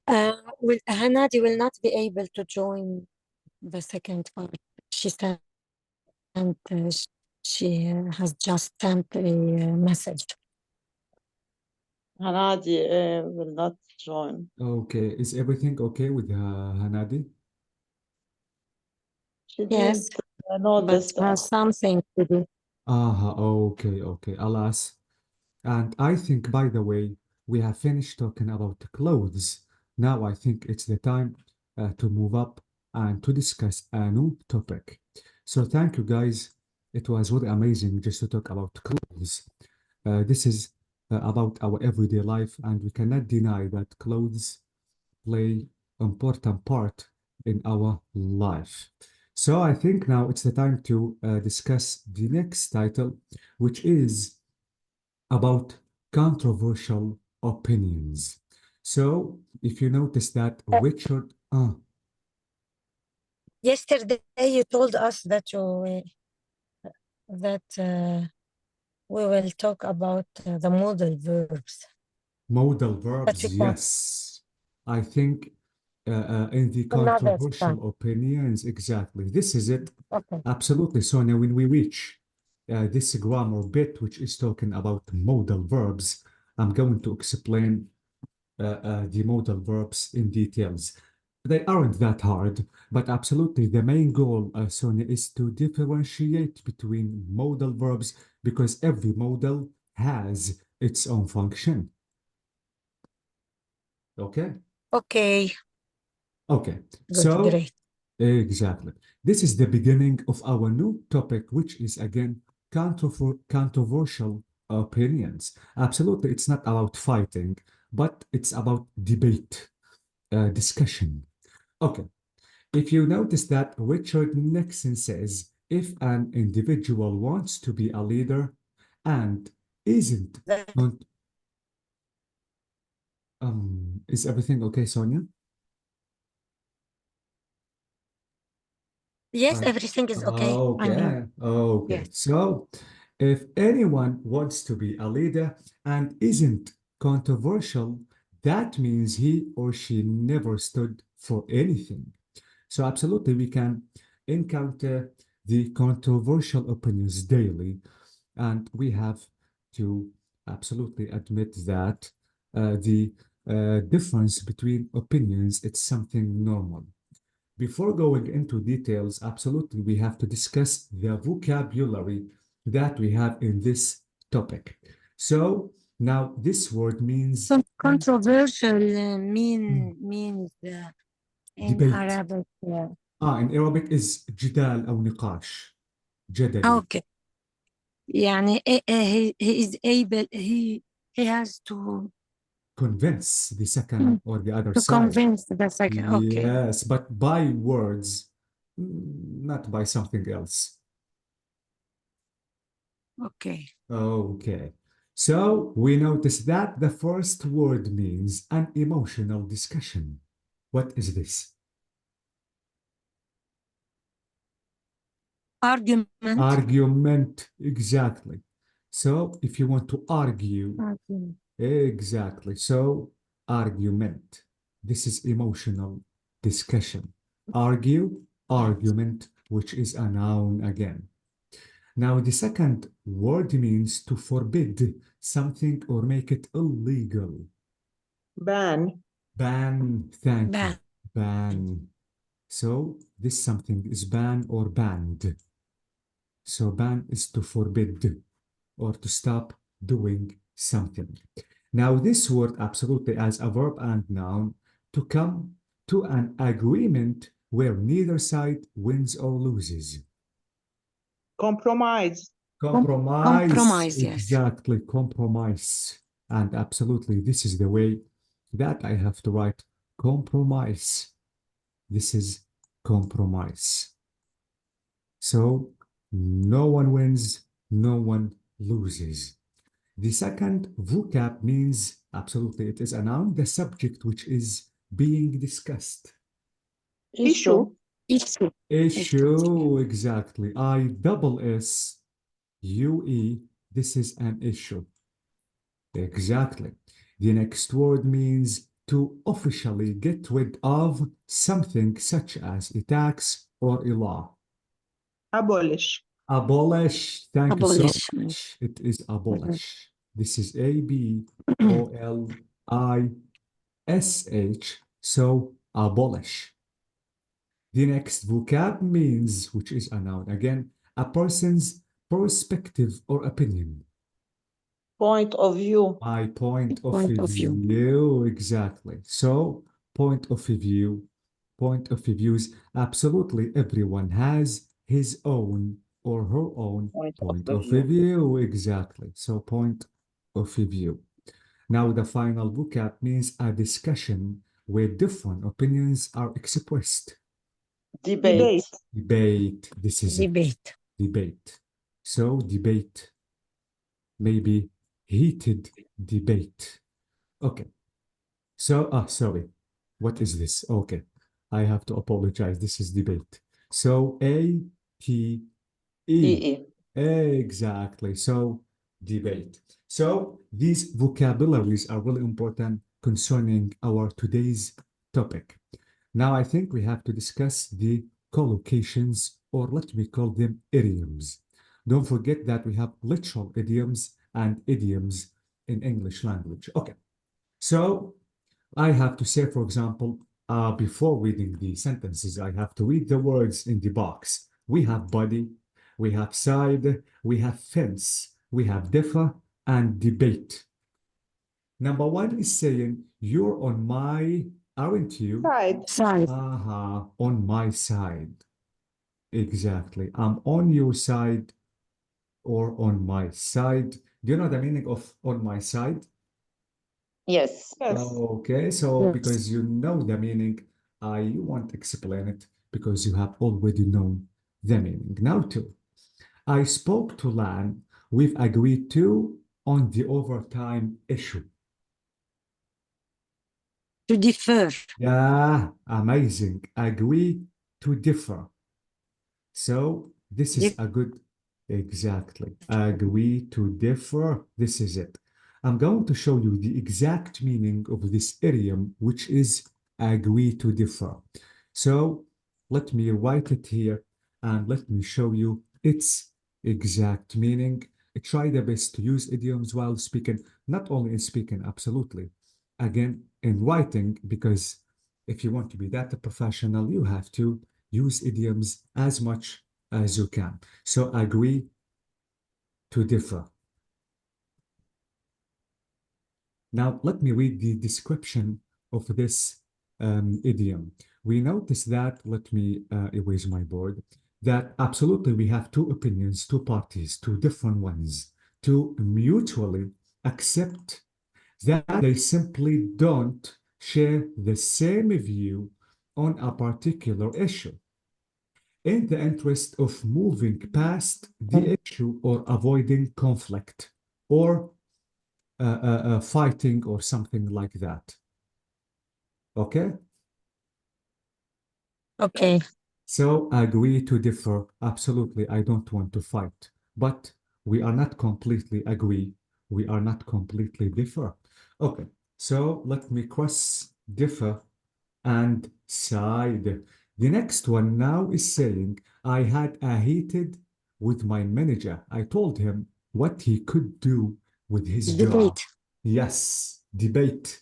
Hanadi will not be able to join the second part. She sent, she has just sent a message. Hanadi will not join. Okay, is everything okay with Hanadi? She Yes, didn't notice but has something to do. Okay, alas. And I think, by the way, we have finished talking about clothes. Now I think it's the time to move up and to discuss a new topic. So thank you, guys. It was really amazing just to talk about clothes. This is about our everyday life, and we cannot deny that clothes play important part in our life. So I think now it's the time to discuss the next title, which is about controversial opinions. So if you notice that Richard, Yesterday, you told us that we will talk about the modal verbs. modal But verbs, we can't yes. I think in the another time. controversial opinions, exactly. This is it. Okay. Absolutely. So now when we reach this grammar bit, which is talking about modal verbs, I'm going to explain the modal verbs in details. They aren't that hard, but absolutely the main goal, Sonia, is to differentiate between modal verbs because every modal has its own function. Okay? Okay. Okay. Good, So, great. exactly. This is the beginning of our new topic, which is again controversial opinions. Absolutely, it's not about fighting, but it's about debate, discussion. Okay. If you notice that Richard Nixon says, if an individual wants to be a leader and isn't, is everything okay, Sonia? Yes, everything is okay. I'm here. Okay. Yes. So, if anyone wants to be a leader and isn't controversial, that means he or she never stood for anything. So, absolutely, we can encounter the controversial opinions daily, and we have to absolutely admit that the difference between opinions, it's something normal. Before going into details, absolutely, we have to discuss the vocabulary that we have in this topic. So now this word means Controversial means in debate. Arabic. In Arabic is جدال أو نقاش جدلي. Okay. يعني he is able, he has to convince the second or the other to side. convince the second. Okay. Yes, but by words, not by something else. Okay. Okay. So we notice that the first word means an emotional discussion. What is this? Argument. Argument, exactly. So if you want to argue, Argument. exactly. So argument. This is emotional discussion. Argue, argument, which is a noun again. Now, the second word means to forbid something or make it illegal. Ban. Ban, thank you. Ban. Ban. So, this something is ban or banned. So, ban is to forbid or to stop doing something. Now, this word absolutely as a verb and noun to come to an agreement where neither side wins or loses. Compromise. Compromise, yes. Exactly, compromise. And absolutely, this is the way that I have to write compromise. This is compromise. So no one wins, no one loses. The second vocab means absolutely it is a noun, the subject which is being discussed. Issue. Issue, exactly. ISSUE, this is an issue. Exactly. The next word means to officially get rid of something such as a tax or a law. Abolish. Abolish. Thank you so Abolish. much. It is abolish. This is A-B-O-L-I-S-H. So abolish. The next vocab means, which is a noun again, a person's perspective or opinion. Point of view. My point of Point of view. view, exactly. So, point of view, point of views. Absolutely everyone has his own or her own point of view, exactly. So, point of view. Now, the final vocab means a discussion where different opinions are expressed. Debate. Debate, this is it. Debate. Debate. So, debate, maybe heated debate. Okay. So, sorry. What is this? Okay. I have to apologize. This is debate. So, A-T-E. E-E. Exactly. So, debate. So, these vocabularies are really important concerning our today's topic. Now, I think we have to discuss the collocations, or let me call them idioms. Don't forget that we have literal idioms and idioms in English language. Okay. So, I have to say, for example, before reading the sentences, I have to read the words in the box. We have body, we have side, we have fence, we have differ, and debate. Number one is saying, you're on my, aren't you? Side. Side. On my side. Exactly. I'm on your side or on my side. Do you know the meaning of on my side? Yes. Yes. Okay, so Yes. because you know the meaning, I won't explain it because you have already known the meaning. Now, two, I spoke to Lan. We've agreed to on the overtime issue. To defer. Yeah, amazing. Agree to differ. So this is a good, exactly. Agree to differ. This is it. I'm going to show you the exact meaning of this idiom, which is agree to differ. So let me write it here and let me show you its exact meaning. Try the best to use idioms while speaking, not only in speaking, absolutely. Again, in writing, because if you want to be that professional, you have to use idioms as much as you can. So agree to differ. Now, let me read the description of this idiom. We notice that, let me erase my board, that absolutely we have two opinions, two parties, two different ones, to mutually accept that they simply don't share the same view on a particular issue, in the interest of moving past the issue or avoiding conflict or fighting or something like that. Okay? Okay. So agree to differ. Absolutely, I don't want to fight, but we are not completely agree. We are not completely differ. Okay, so let me cross differ and side. The next one now is saying, I had a heated with my manager. I told him what he could do with his job. Debate. Yes, debate.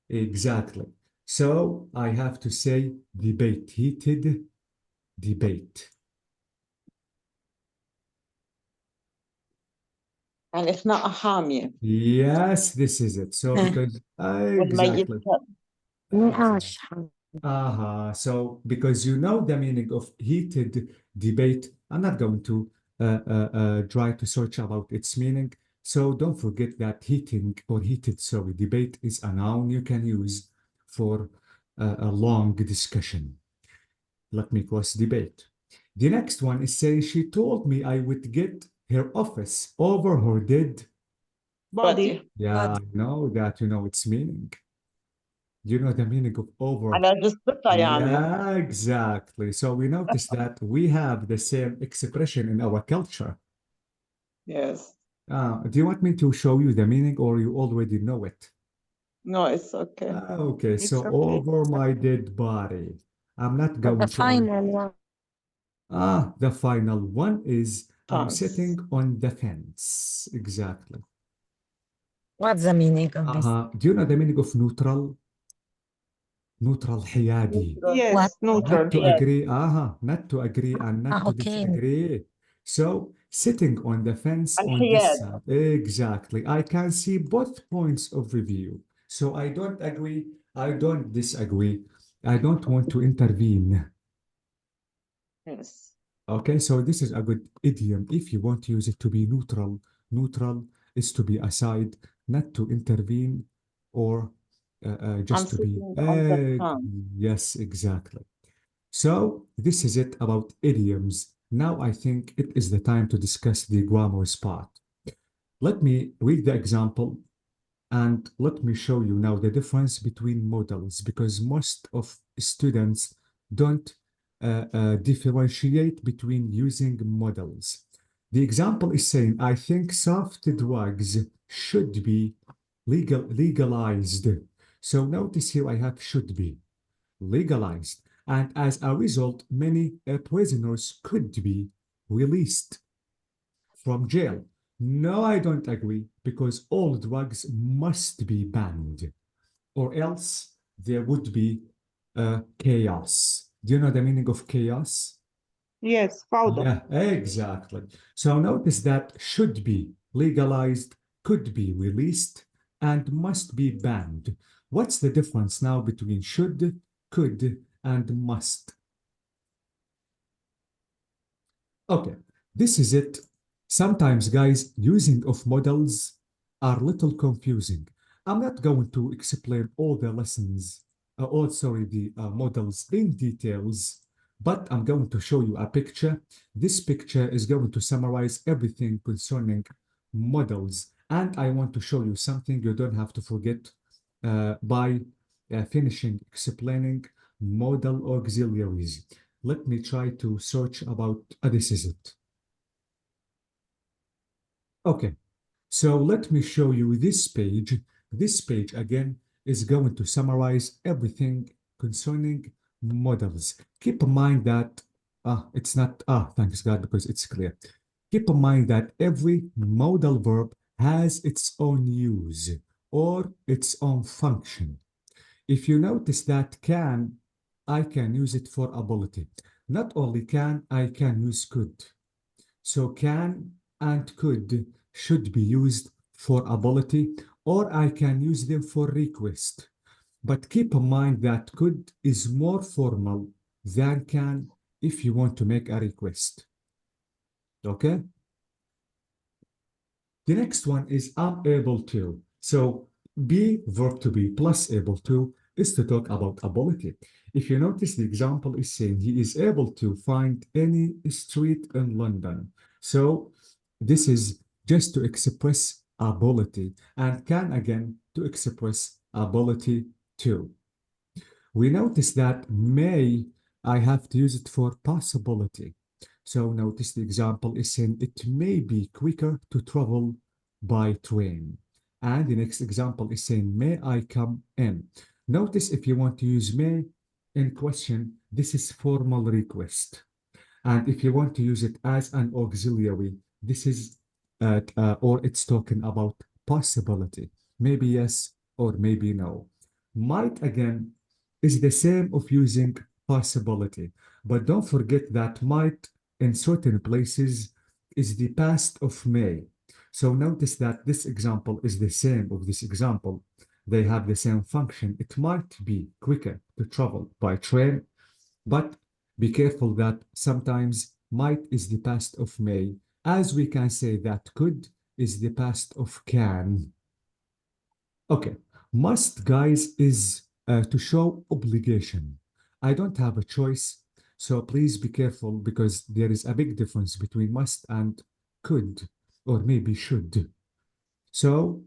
Exactly. So I have to say debate, heated debate. And it's not a حامية. Yes, this is it. So because exactly. نقاش. So because you know the meaning of heated debate, I'm not going to try to search about its meaning. So don't forget that heating or heated, sorry, debate is a noun you can use for a long discussion. Let me cross debate. The next one is saying she told me I would get her office over her dead body. Yeah, I know that you know its meaning. You know the meaning of over. على جثتها يعني. Yeah, exactly. So we notice that we have the same expression in our culture. Yes. Do you want me to show you the meaning or you already know it? No, it's okay. Okay, It's so okay. over my dead body. I'm not But going the to. final one. The final one is I'm Fence. sitting on the fence. Exactly. What's the meaning of this? Do you know the meaning of neutral? Neutral حيادي. Yes, What? neutral. Not to agree, not to agree and not to Okay. disagree. So sitting on the fence on الحياد. this side. Exactly. I can see both points of review. So I don't agree, I don't disagree. I don't want to intervene. Yes. Okay, so this is a good idiom if you want to use it to be neutral. Neutral is to be aside, not to intervene or just to be. sitting on the fence. Yes, exactly. So this is it about idioms. Now I think it is the time to discuss the grammar part. Let me read the example and let me show you now the difference between models because most of students don't differentiate between using models. The example is saying, I think soft drugs should be legalized. So notice here I have should be legalized. And as a result, many prisoners could be released from jail. No, I don't agree because all drugs must be banned or else there would be chaos. Do you know the meaning of chaos? Yes, فوضى. Yeah, exactly. So notice that should be legalized, could be released, and must be banned. What's the difference now between should, could, and must? Okay, this is it. Sometimes, guys, using of models are little confusing. I'm not going to explain all the lessons, the models in details, but I'm going to show you a picture. This picture is going to summarize everything concerning models, and I want to show you something you don't have to forget by finishing explaining modal auxiliaries. Let me try to search about, this is it. Okay, so let me show you this page. This page again is going to summarize everything concerning models. Keep in mind that, it's not, thanks God, because it's clear. Keep in mind that every modal verb has its own use or its own function. If you notice that can, I can use it for ability. Not only can, I can use could. So can and could should be used for ability, or I can use them for request. But keep in mind that could is more formal than can if you want to make a request. Okay? The next one is I'm able to. So be verb to be plus able to is to talk about ability. If you notice, the example is saying he is able to find any street in London. So this is just to express ability and can again to express ability too. We notice that may, I have to use it for possibility. So notice the example is saying it may be quicker to travel by train. And the next example is saying, may I come in? Notice if you want to use may in question, this is formal request. And if you want to use it as an auxiliary, this is, or it's talking about possibility. Maybe yes or maybe no. Might again is the same of using possibility. But don't forget that might in certain places is the past of may. So notice that this example is the same of this example. They have the same function. It might be quicker to travel by train, but be careful that sometimes might is the past of may, as we can say that could is the past of can. Okay, must, guys, is to show obligation. I don't have a choice, so please be careful because there is a big difference between must and could, or maybe should. So,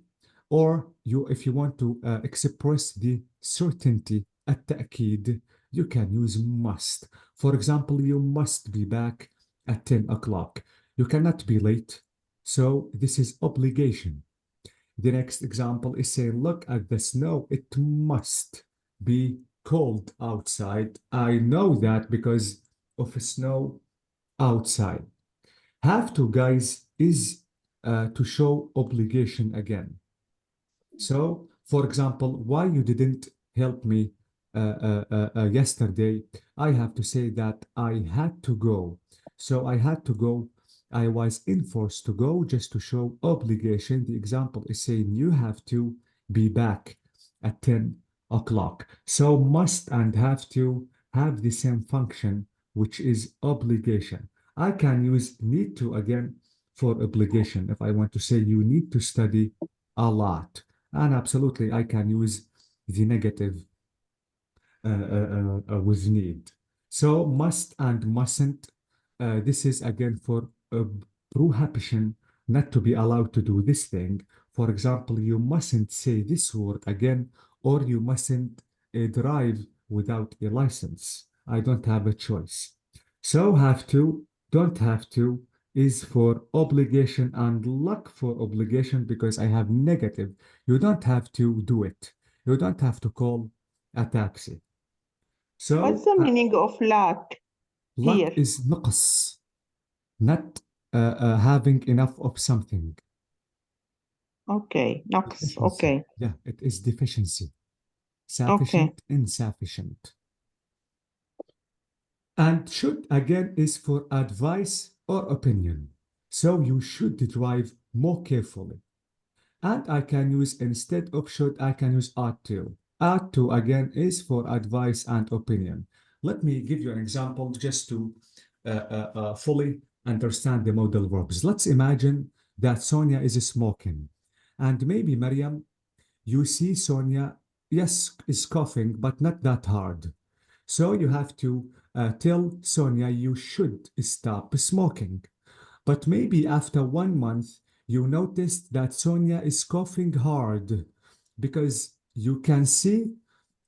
or you, if you want to express the certainty, التأكيد, you can use must. For example, you must be back at 10 o'clock. You cannot be late. So this is obligation. The next example is saying, look at the snow. It must be cold outside. I know that because of snow outside. Have to, guys, is to show obligation again. So, for example, why you didn't help me yesterday? I have to say that I had to go. So I had to go. I was enforced to go just to show obligation. The example is saying you have to be back at 10 o'clock. So must and have to have the same function, which is obligation. I can use need to again for obligation. If I want to say you need to study a lot. And absolutely, I can use the negative with need. So must and mustn't. This is again for prohibition, not to be allowed to do this thing. For example, you mustn't say this word again, or you mustn't drive without a license. I don't have a choice. So have to, don't have to, is for obligation, and luck for obligation because I have negative. You don't have to do it. You don't have to call a taxi. What's So the meaning of luck luck here? is نقص, not having enough of something. Okay, نقص. Deficiency. Okay, Yeah, it is deficiency. okay. Sufficient, insufficient. And should again is for advice or opinion. So you should drive more carefully. And I can use instead of should, I can use ought to. Ought to again is for advice and opinion. Let me give you an example just to fully understand the modal verbs. Let's imagine that Sonia is smoking. And maybe Maryam, you see Sonia, yes, is coughing, but not that hard. So you have to tell Sonia you should stop smoking. But maybe after 1 month, you noticed that Sonia is coughing hard because you can see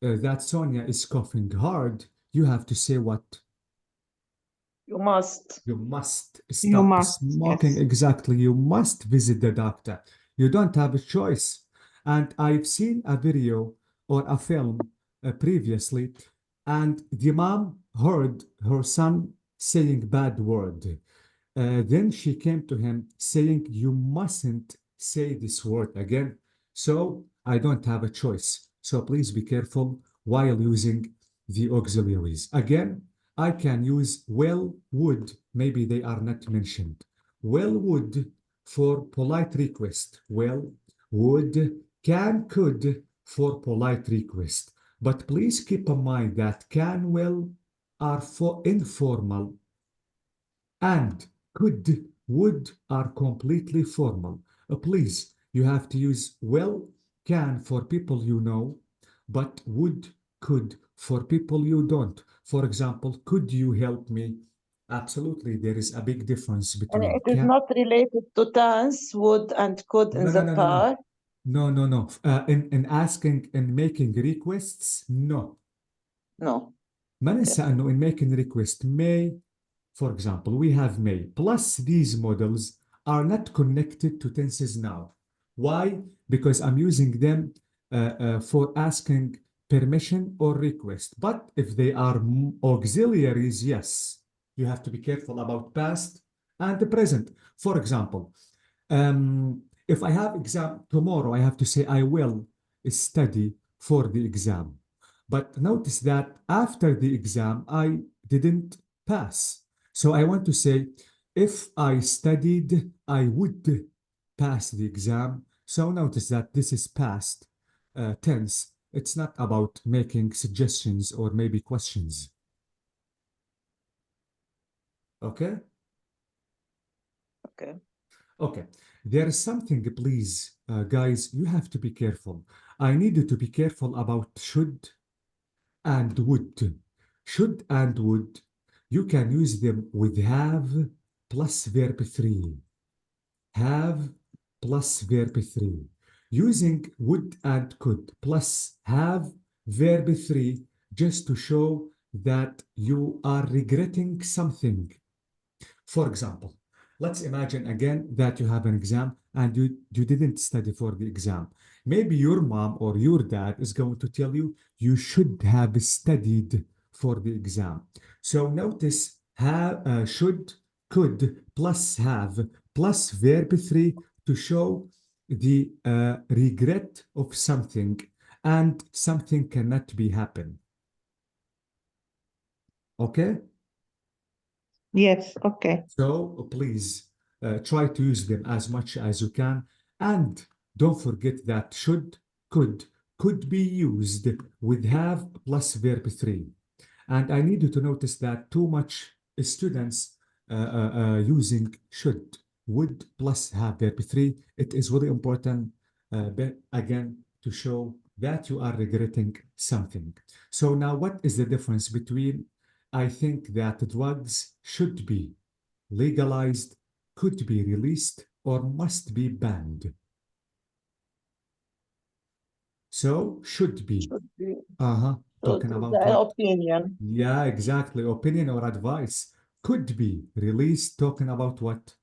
that Sonia is coughing hard. You have to say what? You must. You must You stop must, smoking. yes. Exactly. You must visit the doctor. You don't have a choice. And I've seen a video or a film previously, and the mom heard her son saying bad word. Then she came to him saying, you mustn't say this word again. So I don't have a choice. So please be careful while using the auxiliaries. Again, I can use well, would, maybe they are not mentioned. Well, would for polite request. Well, would, can, could for polite request. But please keep in mind that can, will are for informal, and could, would are completely formal. Please, you have to use will, can for people you know, but would, could for people you don't. For example, could you help me? Absolutely, there is a big difference And between it is can. not related to tense, would and could in No, the no, no, no, no. past. No, no, no. In asking and making requests, no. No. ما ننسى أنه in making request may, for example, we have may, plus these models are not connected to tenses now. Why? Because I'm using them for asking permission or request. But if they are auxiliaries, yes, you have to be careful about past and the present. For example, if I have exam tomorrow, I have to say I will study for the exam. But notice that after the exam, I didn't pass. So I want to say, if I studied, I would pass the exam. So notice that this is past tense. It's not about making suggestions or maybe questions. Okay? Okay. Okay. There is something, please, guys, you have to be careful. I needed to be careful about should and would. Should and would, you can use them with have plus verb 3. Have plus verb 3. Using would and could plus have verb 3 just to show that you are regretting something. For example, let's imagine again that you have an exam and you didn't study for the exam. Maybe your mom or your dad is going to tell you you should have studied for the exam. So notice have, should, could, plus have, plus verb 3 to show the regret of something, and something cannot be happen. Okay? Yes, okay. So please try to use them as much as you can. And don't forget that should, could be used with have plus verb 3. And I need you to notice that too much students using should, would plus have verb 3. It is really important, again, to show that you are regretting something. So now what is the difference between I think that drugs should be legalized, could be released, or must be banned? So should be. Should be. Talking So about the what? opinion. Yeah, exactly. Opinion or advice. Could be released, talking about what?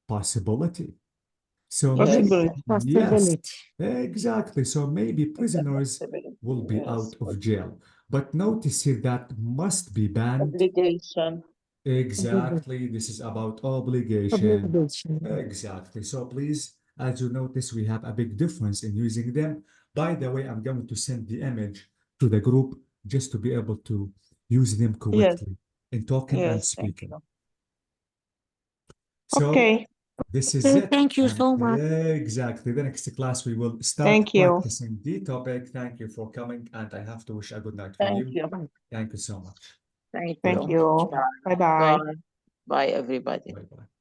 Possibility. So maybe, Possibility. yes, Possibility. exactly. So maybe prisoners Possibility, will be yes. out of jail. But notice here that must be banned. Obligation. Exactly. This is about obligation. Obligation. Exactly. So please, as you notice, we have a big difference in using them. By the way, I'm going to send the image to the group just to be able to use them correctly in talking and Yes, thank speaking. you. So Okay, this is Okay, it. thank you And so much. exactly. The next class we will start Thank you. practicing the topic. Thank you for coming, and I have to wish a good night for Thank you. you. Thank you so much. Thank Thank you. you. Bye-bye. Bye. Bye, everybody. Bye bye.